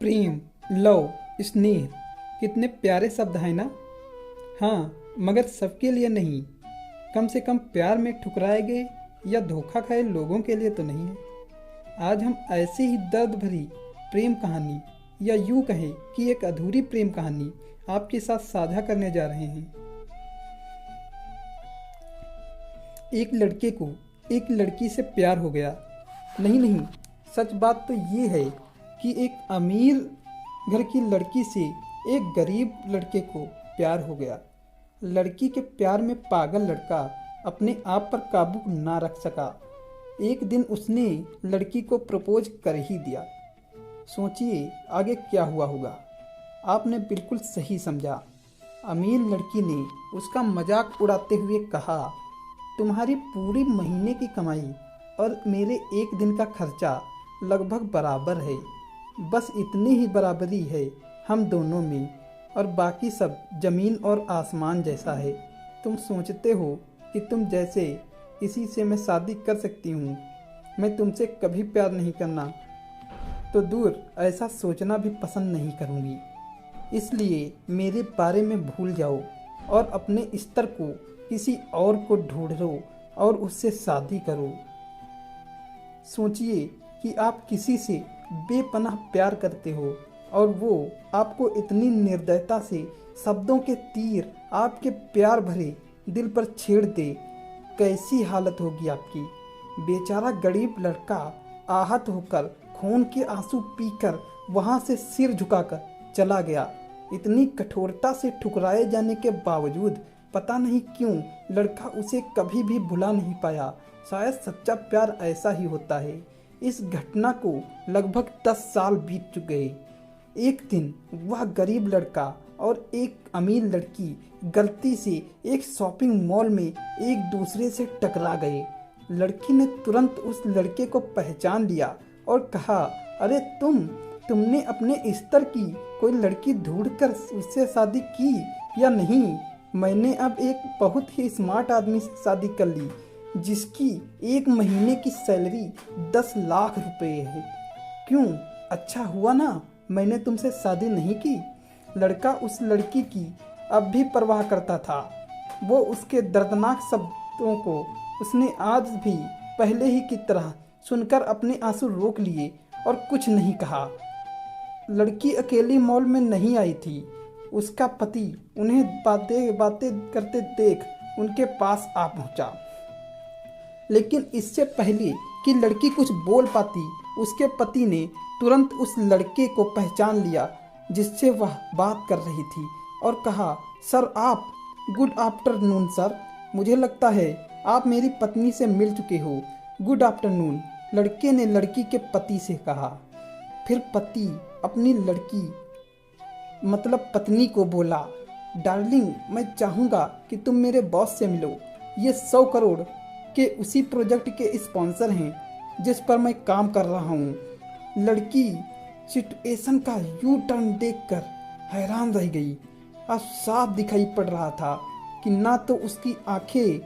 प्रेम, love, स्नेह कितने प्यारे शब्द हैं ना। हाँ, मगर सबके लिए नहीं। कम से कम प्यार में ठुकराए गए या धोखा खाए लोगों के लिए तो नहीं है। आज हम ऐसे ही दर्द भरी प्रेम कहानी या यूं कहें कि एक अधूरी प्रेम कहानी आपके साथ साझा करने जा रहे हैं। एक लड़के को एक लड़की से प्यार हो गया। नहीं, सच बात तो ये है कि एक अमीर घर की लड़की से एक गरीब लड़के को प्यार हो गया। लड़की के प्यार में पागल लड़का अपने आप पर काबू ना रख सका। एक दिन उसने लड़की को प्रपोज कर ही दिया। सोचिए आगे क्या हुआ होगा। आपने बिल्कुल सही समझा। अमीर लड़की ने उसका मजाक उड़ाते हुए कहा, तुम्हारी पूरी महीने की कमाई और मेरे एक दिन का खर्चा लगभग बराबर है। बस इतनी ही बराबरी है हम दोनों में, और बाकी सब ज़मीन और आसमान जैसा है। तुम सोचते हो कि तुम जैसे किसी से मैं शादी कर सकती हूँ। मैं तुमसे कभी प्यार नहीं करना तो दूर, ऐसा सोचना भी पसंद नहीं करूँगी। इसलिए मेरे बारे में भूल जाओ और अपने स्तर को किसी और को ढूंढो और उससे शादी करो। सोचिए कि आप किसी से बेपनाह प्यार करते हो और वो आपको इतनी निर्दयता से शब्दों के तीर आपके प्यार भरे दिल पर छेड़ दे। कैसी हालत होगी आपकी। बेचारा गरीब लड़का आहत होकर खून के आंसू पीकर वहाँ से सिर झुकाकर चला गया। इतनी कठोरता से ठुकराए जाने के बावजूद पता नहीं क्यों लड़का उसे कभी भी भुला नहीं पाया। शायद सच्चा प्यार ऐसा ही होता है। इस घटना को लगभग 10 साल बीत चुके। एक दिन वह गरीब लड़का और एक अमीर लड़की गलती से एक शॉपिंग मॉल में एक दूसरे से टकरा गए। लड़की ने तुरंत उस लड़के को पहचान लिया और कहा, अरे तुमने अपने स्तर की कोई लड़की ढूंढकर उससे शादी की या नहीं? मैंने अब एक बहुत ही स्मार्ट आदमी से शादी कर ली जिसकी एक महीने की सैलरी 10 लाख रुपए है। क्यों, अच्छा हुआ ना मैंने तुमसे शादी नहीं की। लड़का उस लड़की की अब भी परवाह करता था। वो उसके दर्दनाक शब्दों को उसने आज भी पहले ही की तरह सुनकर अपने आंसू रोक लिए और कुछ नहीं कहा। लड़की अकेली मॉल में नहीं आई थी। उसका पति उन्हें बातें करते देख उनके पास आ पहुंचा। लेकिन इससे पहले कि लड़की कुछ बोल पाती, उसके पति ने तुरंत उस लड़के को पहचान लिया जिससे वह बात कर रही थी और कहा, सर आप। गुड आफ्टरनून सर, मुझे लगता है आप मेरी पत्नी से मिल चुके हो। गुड आफ्टरनून, लड़के ने लड़की के पति से कहा। फिर पति अपनी लड़की मतलब पत्नी को बोला, डार्लिंग मैं चाहूँगा कि तुम मेरे बॉस से मिलो। ये 100 करोड़ के उसी प्रोजेक्ट के स्पॉन्सर हैं जिस पर मैं काम कर रहा हूँ। लड़की सिचुएशन का यू टर्न देखकर हैरान रह गई। अब साफ दिखाई पड़ रहा था कि ना तो उसकी आंखें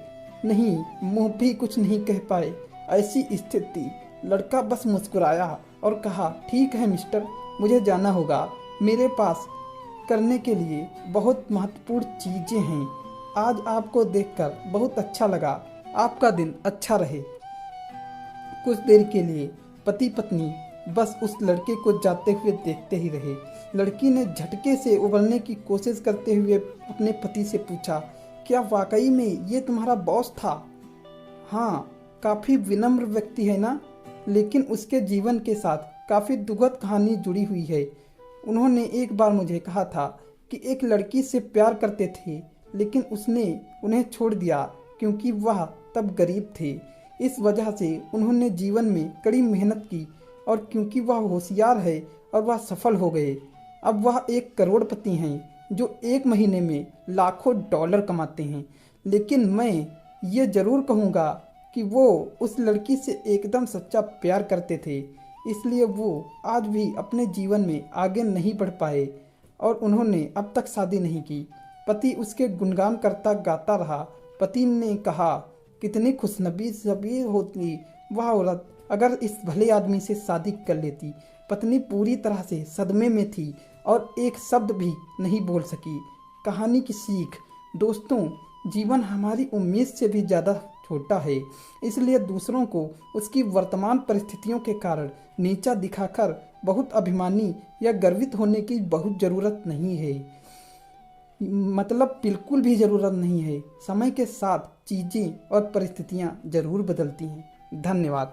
नहीं, मुंह भी कुछ नहीं कह पाए। ऐसी स्थिति, लड़का बस मुस्कुराया और कहा, ठीक है मिस्टर, मुझे जाना होगा। मेरे पास करने के लिए बहुत महत्वपूर्ण चीज़ें हैं। आज आपको देखकर बहुत अच्छा लगा। आपका दिन अच्छा रहे। कुछ देर के लिए पति पत्नी बस उस लड़के को जाते हुए देखते ही रहे। लड़की ने झटके से उबरने की कोशिश करते हुए अपने पति से पूछा, क्या वाकई में ये तुम्हारा बॉस था? हाँ, काफ़ी विनम्र व्यक्ति है ना, लेकिन उसके जीवन के साथ काफ़ी दुखद कहानी जुड़ी हुई है। उन्होंने एक बार मुझे कहा था कि एक लड़की से प्यार करते थे, लेकिन उसने उन्हें छोड़ दिया क्योंकि वह तब गरीब थे। इस वजह से उन्होंने जीवन में कड़ी मेहनत की और क्योंकि वह होशियार है और वह सफल हो गए। अब वह एक करोड़पति हैं जो एक महीने में लाखों डॉलर कमाते हैं। लेकिन मैं ये ज़रूर कहूँगा कि वो उस लड़की से एकदम सच्चा प्यार करते थे, इसलिए वो आज भी अपने जीवन में आगे नहीं बढ़ पाए और उन्होंने अब तक शादी नहीं की। पति उसके गुणगान करता गाता रहा। पति ने कहा, कितनी खुशनसीब होती वह औरत अगर इस भले आदमी से शादी कर लेती। पत्नी पूरी तरह से सदमे में थी और एक शब्द भी नहीं बोल सकी। कहानी की सीख। दोस्तों, जीवन हमारी उम्मीद से भी ज़्यादा छोटा है, इसलिए दूसरों को उसकी वर्तमान परिस्थितियों के कारण नीचा दिखाकर बहुत अभिमानी या गर्वित होने की बहुत ज़रूरत नहीं है। मतलब बिल्कुल भी ज़रूरत नहीं है। समय के साथ चीज़ें और परिस्थितियाँ ज़रूर बदलती हैं। धन्यवाद।